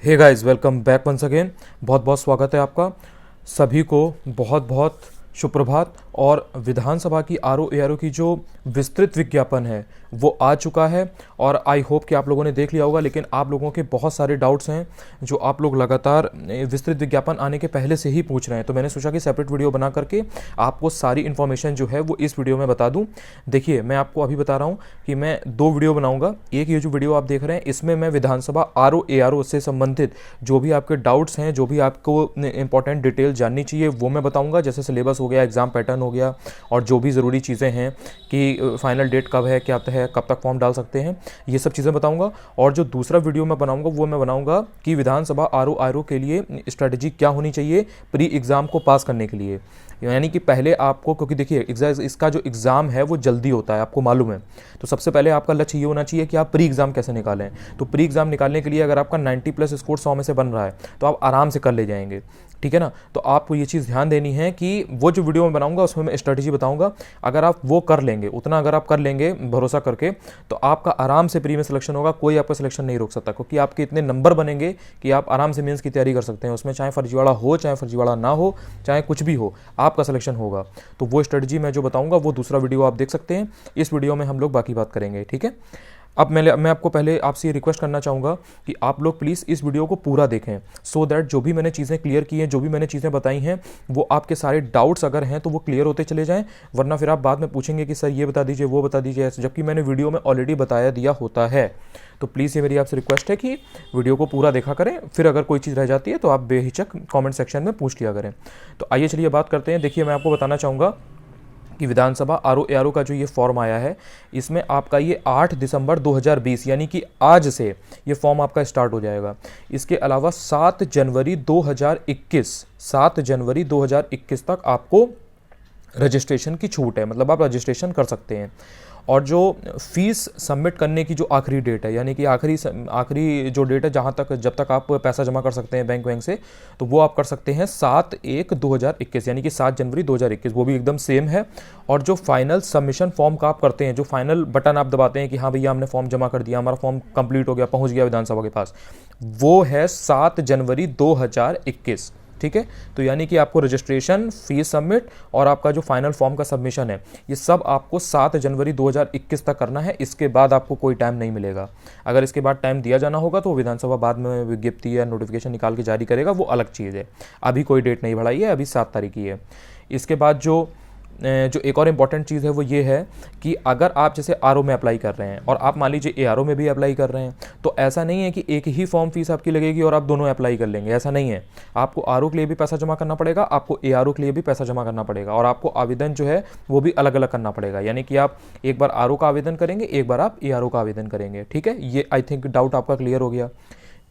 हे guys, welcome back once again. बहुत बहुत स्वागत है आपका सभी को। बहुत बहुत सुप्रभात। और विधानसभा की आरओ की जो विस्तृत विज्ञापन है वो आ चुका है और आई होप कि आप लोगों ने देख लिया होगा। लेकिन आप लोगों के बहुत सारे डाउट्स हैं जो आप लोग लगातार विस्तृत विज्ञापन आने के पहले से ही पूछ रहे हैं, तो मैंने सोचा कि सेपरेट वीडियो बना करके आपको सारी इन्फॉर्मेशन जो है वो इस वीडियो में बता दूं। देखिए, मैं आपको अभी बता रहा हूं कि मैं दो वीडियो बनाऊंगा। एक ये जो वीडियो आप देख रहे हैं इसमें मैं विधानसभा आरओ से संबंधित जो भी आपके डाउट्स हैं, जो भी आपको इंपॉर्टेंट डिटेल जाननी चाहिए वो मैं बताऊंगा। जैसे सिलेबस हो गया, एग्जाम पैटर्न हो गया, और जो भी ज़रूरी चीज़ें हैं कि फाइनल डेट कब है, क्या है, कब तक फॉर्म डाल सकते हैं, ये सब चीज़ें बताऊंगा। और जो दूसरा वीडियो मैं बनाऊंगा वो मैं बनाऊंगा कि विधानसभा आरओ के लिए स्ट्रेटजी क्या होनी चाहिए प्री एग्ज़ाम को पास करने के लिए। यानी कि पहले आपको, क्योंकि देखिए इसका जो एग्ज़ाम है वो जल्दी होता है, आपको मालूम है। तो सबसे पहले आपका लक्ष्य ये होना चाहिए कि आप प्री एग्ज़ाम कैसे निकालें। तो प्री एग्ज़ाम निकालने के लिए अगर आपका 90+ स्कोर 100 में से बन रहा है तो आप आराम से कर ले जाएंगे, ठीक है ना। तो आपको ये चीज़ ध्यान देनी है कि वो जो वीडियो मैं बनाऊंगा उसमें मैं स्ट्रेटजी बताऊंगा। अगर आप वो कर लेंगे, उतना अगर आप कर लेंगे भरोसा करके, तो आपका आराम से प्री में सिलेक्शन होगा। कोई आपका सिलेक्शन नहीं रोक सकता, क्योंकि आपके इतने नंबर बनेंगे कि आप आराम से मेंस की तैयारी कर सकते हैं। उसमें चाहे फर्जीवाड़ा हो, चाहे फर्जीवाड़ा ना हो, चाहे कुछ भी हो, आपका सिलेक्शन होगा। तो वो स्ट्रेटजी मैं जो बताऊंगा वो दूसरा वीडियो आप देख सकते हैं। इस वीडियो में हम लोग बाकी बात करेंगे, ठीक है। अब मैं आपको पहले आपसे ये रिक्वेस्ट करना चाहूँगा कि आप लोग प्लीज़ इस वीडियो को पूरा देखें, सो दैट जो भी मैंने चीज़ें क्लियर की हैं, जो भी मैंने चीज़ें बताई हैं, वो आपके सारे डाउट्स अगर हैं तो वो क्लियर होते चले जाएं। वरना फिर आप बाद में पूछेंगे कि सर ये बता दीजिए, वो बता दीजिए, ऐसे, जबकि मैंने वीडियो में ऑलरेडी बताया दिया होता है। तो प्लीज़ ये मेरी आपसे रिक्वेस्ट है कि वीडियो को पूरा देखा करें। फिर अगर कोई चीज़ रह जाती है तो आप बेहिचक कमेंट सेक्शन में पूछ लिया करें। तो आइए चलिए बात करते हैं। देखिए, मैं आपको बताना चाहूँगा कि विधानसभा आरओ का जो ये फॉर्म आया है, इसमें आपका ये 8 दिसंबर 2020 यानी कि आज से ये फॉर्म आपका स्टार्ट हो जाएगा। इसके अलावा 7 जनवरी 2021 तक आपको रजिस्ट्रेशन की छूट है, मतलब आप रजिस्ट्रेशन कर सकते हैं। और जो फीस सबमिट करने की जो आखिरी डेट है, यानी कि आखिरी जो डेट है जहाँ तक, जब तक आप पैसा जमा कर सकते हैं बैंक से, तो वो आप कर सकते हैं 7/1/2021 यानी कि 7 जनवरी 2021, वो भी एकदम सेम है। और जो फाइनल सबमिशन फॉर्म का आप करते हैं, जो फाइनल बटन आप दबाते हैं कि हाँ भैया हमने फॉर्म जमा कर दिया, हमारा फॉर्म कंप्लीट हो गया, पहुँच गया विधानसभा के पास, वो है 7 जनवरी 2021, ठीक है। तो यानी कि आपको रजिस्ट्रेशन, फीस सबमिट और आपका जो फाइनल फॉर्म का सबमिशन है, ये सब आपको 7 जनवरी 2021 तक करना है। इसके बाद आपको कोई टाइम नहीं मिलेगा। अगर इसके बाद टाइम दिया जाना होगा तो विधानसभा बाद में विज्ञप्ति या नोटिफिकेशन निकाल के जारी करेगा, वो अलग चीज़ है। अभी कोई डेट नहीं बढ़ाई है, अभी 7 तारीख की है। इसके बाद जो एक और इम्पॉर्टेंट चीज़ है वो ये है कि अगर आप जैसे आरओ में अप्लाई कर रहे हैं और आप मान लीजिए एआरओ में भी अप्लाई कर रहे हैं, तो ऐसा नहीं है कि एक ही फॉर्म फीस आपकी लगेगी और आप दोनों अप्लाई कर लेंगे, ऐसा नहीं है। आपको आरओ के लिए भी पैसा जमा करना पड़ेगा, आपको एआरओ के लिए भी पैसा जमा करना पड़ेगा, और आपको आवेदन जो है वो भी अलग अलग करना पड़ेगा। यानी कि आप एक बार आरओ का आवेदन करेंगे, एक बार आप एआरओ का आवेदन करेंगे, ठीक है। ये आई थिंक डाउट आपका क्लियर हो गया।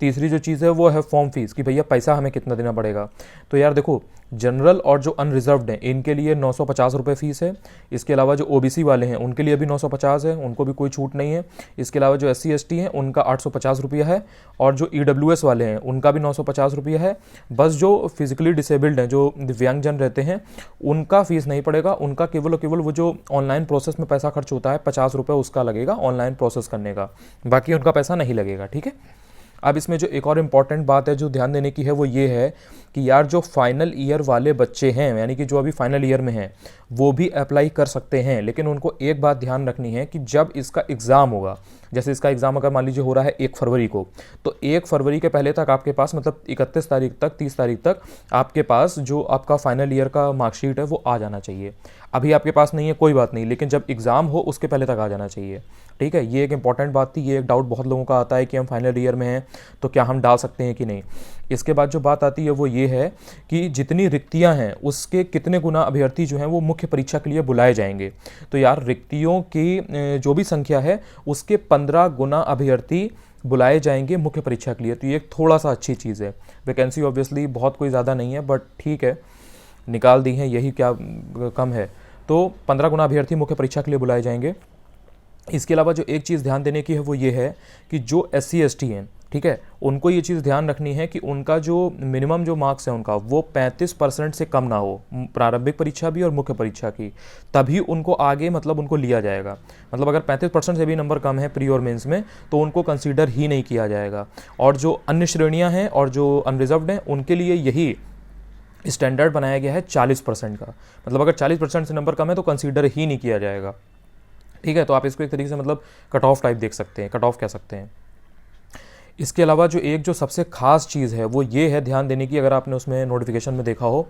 तीसरी जो चीज़ है वो है फॉर्म फीस, कि भैया पैसा हमें कितना देना पड़ेगा। तो यार देखो, जनरल और जो अनरिजर्व्ड हैं इनके लिए 950 रुपये फीस है। इसके अलावा जो ओबीसी वाले हैं उनके लिए भी 950 है, उनको भी कोई छूट नहीं है। इसके अलावा जो SC ST हैं उनका 850 रुपया है, और जो EWS वाले हैं उनका भी 950 रुपया है। बस जो फिजिकली डिसेबल्ड हैं, जो दिव्यांगजन रहते हैं, उनका फीस नहीं पड़ेगा। उनका केवल और केवल वो जो ऑनलाइन प्रोसेस में पैसा खर्च होता है 50 रुपये उसका लगेगा ऑनलाइन प्रोसेस करने का, बाकी उनका पैसा नहीं लगेगा, ठीक है। अब इसमें जो एक और इम्पॉर्टेंट बात है जो ध्यान देने की है वो ये है कि यार जो फाइनल ईयर वाले बच्चे हैं, यानी कि जो अभी फाइनल ईयर में हैं, वो भी अप्लाई कर सकते हैं। लेकिन उनको एक बात ध्यान रखनी है कि जब इसका एग्ज़ाम होगा, जैसे इसका एग्ज़ाम अगर मान लीजिए हो रहा है 1 फरवरी को, तो 1 फरवरी के पहले तक आपके पास, मतलब 31 तारीख तक, 30 तारीख तक आपके पास जो आपका फाइनल ईयर का मार्कशीट है वो आ जाना चाहिए। अभी आपके पास नहीं है, कोई बात नहीं, लेकिन जब एग्ज़ाम हो उसके पहले तक आ जाना चाहिए, ठीक है। ये एक इंपॉर्टेंट बात थी। ये एक डाउट बहुत लोगों का आता है कि हम फाइनल ईयर में हैं तो क्या हम डाल सकते हैं कि नहीं। इसके बाद जो बात आती है वो ये है कि जितनी रिक्तियां हैं उसके कितने गुना अभ्यर्थी जो हैं वो मुख्य परीक्षा के लिए बुलाए जाएंगे। तो यार रिक्तियों की जो भी संख्या है उसके 15 गुना अभ्यर्थी बुलाए जाएंगे मुख्य परीक्षा के लिए। तो ये एक थोड़ा सा अच्छी चीज़ है। वैकेंसी ऑब्वियसली बहुत कोई ज़्यादा नहीं है, बट ठीक है, निकाल दी हैं, यही क्या कम है। तो 15 गुना अभ्यर्थी मुख्य परीक्षा के लिए बुलाए जाएंगे। इसके अलावा जो एक चीज़ ध्यान देने की है वो ये है कि जो SC ST हैं ठीक है, उनको ये चीज़ ध्यान रखनी है कि उनका जो मिनिमम जो मार्क्स है उनका वो 35% से कम ना हो, प्रारंभिक परीक्षा भी और मुख्य परीक्षा की, तभी उनको आगे मतलब उनको लिया जाएगा। मतलब अगर 35% से भी नंबर कम है प्री और मेंस में तो उनको कंसीडर ही नहीं किया जाएगा। और जो अन्य श्रेणियां हैं और जो अनरिजर्व्ड हैं उनके लिए यही स्टैंडर्ड बनाया गया है 40% का। मतलब अगर 40% से नंबर कम है तो कंसीडर ही नहीं किया जाएगा। ठीक है, तो आप इसको एक तरीके से मतलब कट ऑफ टाइप देख सकते हैं, कट ऑफ कह सकते हैं। इसके अलावा जो सबसे खास चीज़ है वो ये है ध्यान देने की, अगर आपने उसमें नोटिफिकेशन में देखा हो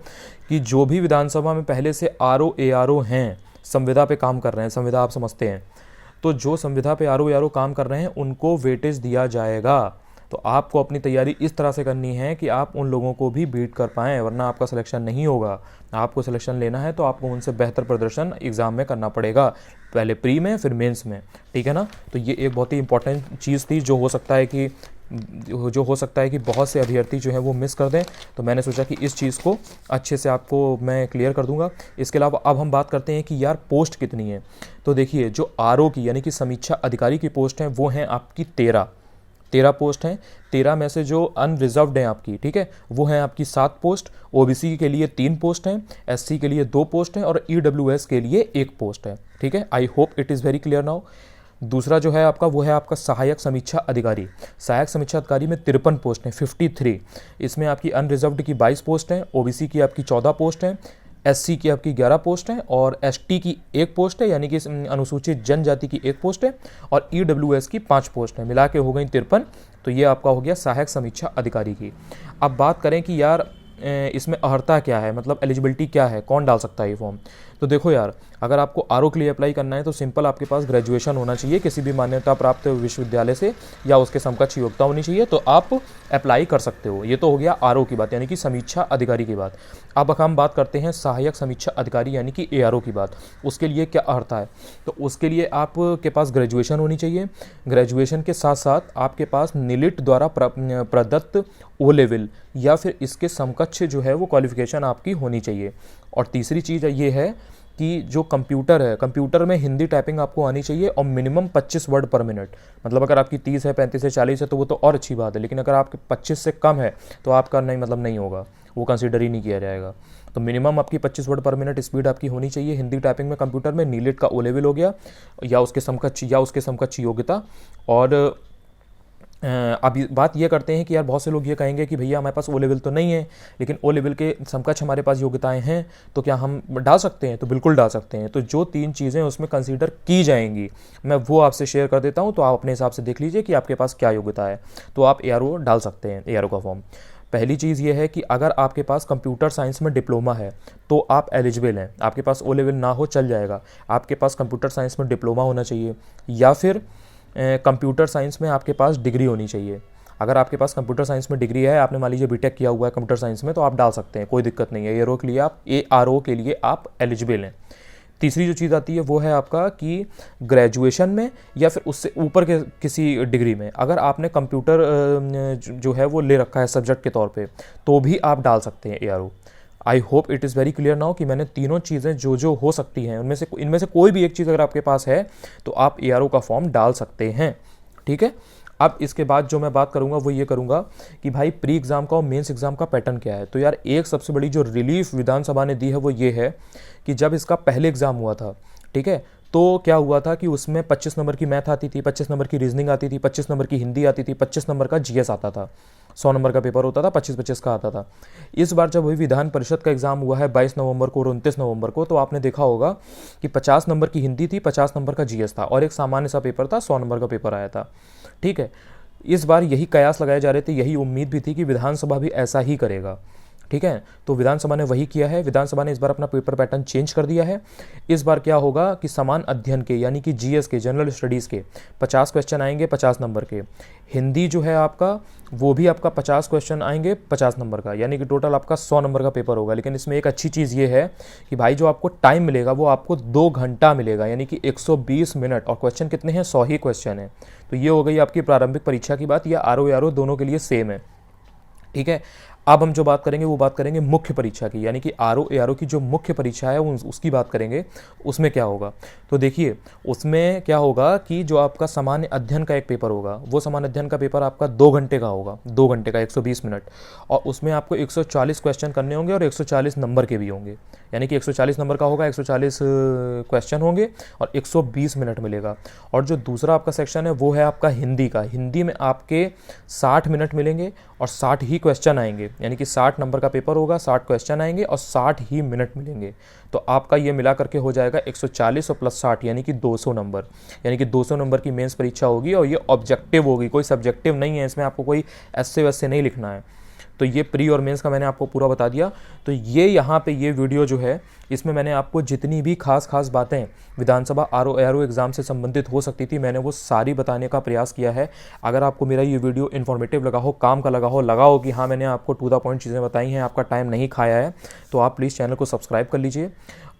कि जो भी विधानसभा में पहले से आरओ एआरओ हैं, संविदा पे काम कर रहे हैं, संविदा आप समझते हैं, तो जो संविदा पे आरओ एआरओ काम कर रहे हैं उनको वेटेज दिया जाएगा। तो आपको अपनी तैयारी इस तरह से करनी है कि आप उन लोगों को भी बीट कर पाएँ, वरना आपका सिलेक्शन नहीं होगा। आपको सिलेक्शन लेना है तो आपको उनसे बेहतर प्रदर्शन एग्ज़ाम में करना पड़ेगा, पहले प्री में फिर मेंस में। ठीक है ना, तो ये एक बहुत ही इंपॉर्टेंट चीज़ थी जो हो सकता है कि बहुत से अभ्यर्थी जो है वो मिस कर दें। तो मैंने सोचा कि इस चीज़ को अच्छे से आपको मैं क्लियर कर दूंगा। इसके अलावा अब हम बात करते हैं कि यार पोस्ट कितनी है। तो देखिए, जो आरओ की यानी कि समीक्षा अधिकारी की पोस्ट हैं वो हैं आपकी 13 पोस्ट हैं। 13 में से जो अनरिजर्व्ड हैं आपकी, ठीक है, वो हैं आपकी 7 पोस्ट। ओबीसी के लिए 3 पोस्ट हैं, एससी के लिए 2 पोस्ट हैं और ईडब्ल्यूएस के लिए 1 पोस्ट है। ठीक है, I hope it is very clear now. दूसरा जो है आपका वो है आपका सहायक समीक्षा अधिकारी। सहायक समीक्षा अधिकारी में 53 पोस्ट हैं, 53। इसमें आपकी अनरिजर्व्ड की 22 पोस्ट हैं, ओबीसी की आपकी 14 पोस्ट हैं, एससी की आपकी 11 पोस्ट हैं और एसटी की 1 पोस्ट है, यानी कि अनुसूचित जनजाति की 1 पोस्ट है और ईडब्ल्यूएस की 5 पोस्ट है, मिला के हो गई 53। तो ये आपका हो गया सहायक समीक्षा अधिकारी की। अब बात करें कि यार इसमें अर्हता क्या है, मतलब एलिजिबिलिटी क्या है, कौन डाल सकता है ये फॉर्म। तो देखो यार, अगर आपको आरओ के लिए अप्लाई करना है तो सिंपल आपके पास ग्रेजुएशन होना चाहिए किसी भी मान्यता प्राप्त विश्वविद्यालय से या उसके समकक्ष योग्यता होनी चाहिए, तो आप अप्लाई कर सकते हो। ये तो हो गया आरओ की बात, यानी कि समीक्षा अधिकारी की बात। अब हम बात करते हैं सहायक समीक्षा अधिकारी यानी कि एआरओ की बात। उसके लिए क्या अर्हता है, तो उसके लिए आपके पास ग्रेजुएशन होनी चाहिए। ग्रेजुएशन के साथ साथ आपके पास निलिट द्वारा प्रदत्त ओ लेवल या फिर इसके समकक्ष जो है वो क्वालिफिकेशन आपकी होनी चाहिए। और तीसरी चीज़ ये है कि जो कंप्यूटर है, कंप्यूटर में हिंदी टाइपिंग आपको आनी चाहिए और मिनिमम 25 वर्ड पर मिनट। मतलब अगर आपकी 30 है, 35 है, 40 है तो वो तो और अच्छी बात है, लेकिन अगर आपके 25 से कम है तो आपका नहीं होगा, वो कंसिडर ही नहीं किया जाएगा। तो मिनिमम आपकी 25 वर्ड पर मिनट स्पीड आपकी होनी चाहिए हिंदी टाइपिंग में, कंप्यूटर में। नीलेट का ओ लेवल हो गया या उसके समकक्ष योग्यता। और अब बात ये करते हैं कि यार बहुत से लोग ये कहेंगे कि भैया हमारे पास ओ लेवल तो नहीं है, लेकिन ओ लेवल के समकक्ष हमारे पास योग्यताएं हैं, तो क्या हम डाल सकते हैं? तो बिल्कुल डाल सकते हैं। तो जो 3 चीज़ें उसमें कंसीडर की जाएंगी मैं वो आपसे शेयर कर देता हूँ, तो आप अपने हिसाब से देख लीजिए कि आपके पास क्या योग्यता है, तो आप एआरओ डाल सकते हैं, एआरओ का फॉर्म। पहली चीज़ ये है कि अगर आपके पास कंप्यूटर साइंस में डिप्लोमा है तो आप एलिजिबल हैं। आपके पास ओ लेवल ना हो चल जाएगा, आपके पास कंप्यूटर साइंस में डिप्लोमा होना चाहिए या फिर कंप्यूटर साइंस में आपके पास डिग्री होनी चाहिए। अगर आपके पास कंप्यूटर साइंस में डिग्री है, आपने मान लीजिए बीटेक किया हुआ है कंप्यूटर साइंस में, तो आप डाल सकते हैं, कोई दिक्कत नहीं है। एआरओ के लिए आप एलिजिबल हैं। तीसरी जो चीज़ आती है वो है आपका कि ग्रेजुएशन में या फिर उससे ऊपर के किसी डिग्री में अगर आपने कंप्यूटर जो है वो ले रखा है सब्जेक्ट के तौर पे, तो भी आप डाल सकते हैं ARO. I hope it is very clear now कि मैंने तीनों चीज़ें जो हो सकती हैं इनमें से कोई भी एक चीज़ अगर आपके पास है तो आप एआरओ का फॉर्म डाल सकते हैं। ठीक है, अब इसके बाद जो मैं बात करूंगा वो ये करूंगा कि भाई प्री एग्ज़ाम का और मेंस एग्ज़ाम का पैटर्न क्या है। तो यार एक सबसे बड़ी जो रिलीफ विधानसभा ने दी है वो ये है कि जब इसका पहले एग्ज़ाम हुआ था, ठीक है, तो क्या हुआ था कि उसमें 25 नंबर की मैथ आती थी, 25 नंबर की रीजनिंग आती थी, 25 नंबर की हिंदी आती थी, 25 नंबर का जीएस आता था। 100 नंबर का पेपर होता था, 25-25 का आता था। इस बार जब वही विधान परिषद का एग्जाम हुआ है 22 नवंबर को और 29 नवंबर को, तो आपने देखा होगा कि 50 नंबर की हिंदी थी, 50 नंबर का जीएस था और एक सामान्य सा पेपर था, 100 नंबर का पेपर आया था। ठीक है, इस बार यही कयास लगाए जा रहे थे, यही उम्मीद भी थी कि विधानसभा भी ऐसा ही करेगा। ठीक है, तो विधानसभा ने वही किया है। विधानसभा ने इस बार अपना पेपर पैटर्न चेंज कर दिया है। इस बार क्या होगा कि समान अध्ययन के यानी कि जीएस के, जनरल स्टडीज़ के 50 क्वेश्चन आएंगे 50 नंबर के। हिंदी जो है आपका वो भी आपका 50 क्वेश्चन आएंगे 50 नंबर का, यानी कि टोटल आपका 100 नंबर का पेपर होगा। लेकिन इसमें एक अच्छी चीज़ ये है कि भाई जो आपको टाइम मिलेगा वो आपको 2 घंटा मिलेगा, यानी कि 120 मिनट। और क्वेश्चन कितने हैं? 100 ही क्वेश्चन है। तो ये हो गई आपकी प्रारंभिक परीक्षा की बात। या आरओ दोनों के लिए सेम है। ठीक है, अब हम जो बात करेंगे वो बात करेंगे मुख्य परीक्षा की, यानी कि R O A R O की जो मुख्य परीक्षा है उसकी बात करेंगे। उसमें क्या होगा, तो देखिए उसमें क्या होगा कि जो आपका सामान्य अध्ययन का एक पेपर होगा, वो सामान्य अध्ययन का पेपर आपका 2 घंटे का होगा, 2 घंटे का 120 मिनट, और उसमें आपको 140 क्वेश्चन करने होंगे और 140 नंबर के भी होंगे, यानी कि 140 नंबर का होगा, 140 क्वेश्चन होंगे और 120 मिनट मिलेगा। और जो दूसरा आपका सेक्शन है वो है आपका हिंदी का। हिंदी में आपके 60 मिनट मिलेंगे और 60 ही क्वेश्चन आएंगे, यानी कि 60 नंबर का पेपर होगा, 60 क्वेश्चन आएंगे और 60 ही मिनट मिलेंगे। तो आपका ये मिला करके हो जाएगा 140 और प्लस 60 यानी कि 200 नंबर, यानी कि 200 नंबर की मेंस परीक्षा होगी। और ये ऑब्जेक्टिव होगी, कोई सब्जेक्टिव नहीं है, इसमें आपको कोई ऐसे वैसे नहीं लिखना है। तो ये प्री और मेंस का मैंने आपको पूरा बता दिया। तो ये यहाँ पे ये वीडियो जो है, इसमें मैंने आपको जितनी भी खास बातें विधानसभा आर ओ एग्ज़ाम से संबंधित हो सकती थी, मैंने वो सारी बताने का प्रयास किया है। अगर आपको मेरा ये वीडियो इन्फॉर्मेटिव लगा हो, काम का लगा हो कि हाँ मैंने आपको टू द पॉइंट चीज़ें बताई हैं, आपका टाइम नहीं खाया है, तो आप प्लीज़ चैनल को सब्सक्राइब कर लीजिए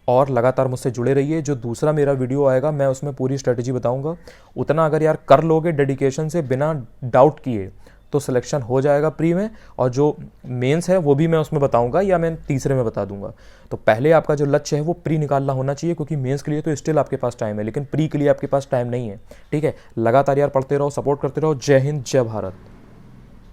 और लगातार मुझसे जुड़े रहिए। जो दूसरा मेरा वीडियो आएगा मैं उसमें पूरी स्ट्रेटजी बताऊंगा। उतना अगर यार कर लोगे डेडिकेशन से, बिना डाउट किए, तो सिलेक्शन हो जाएगा प्री में। और जो मेंस है वो भी मैं उसमें बताऊंगा या मैं तीसरे में बता दूंगा। तो पहले आपका जो लक्ष्य है वो प्री निकालना होना चाहिए, क्योंकि मेंस के लिए तो स्टिल आपके पास टाइम है, लेकिन प्री के लिए आपके पास टाइम नहीं है। ठीक है, लगातार यार पढ़ते रहो, सपोर्ट करते रहो। जय हिंद, जय भारत।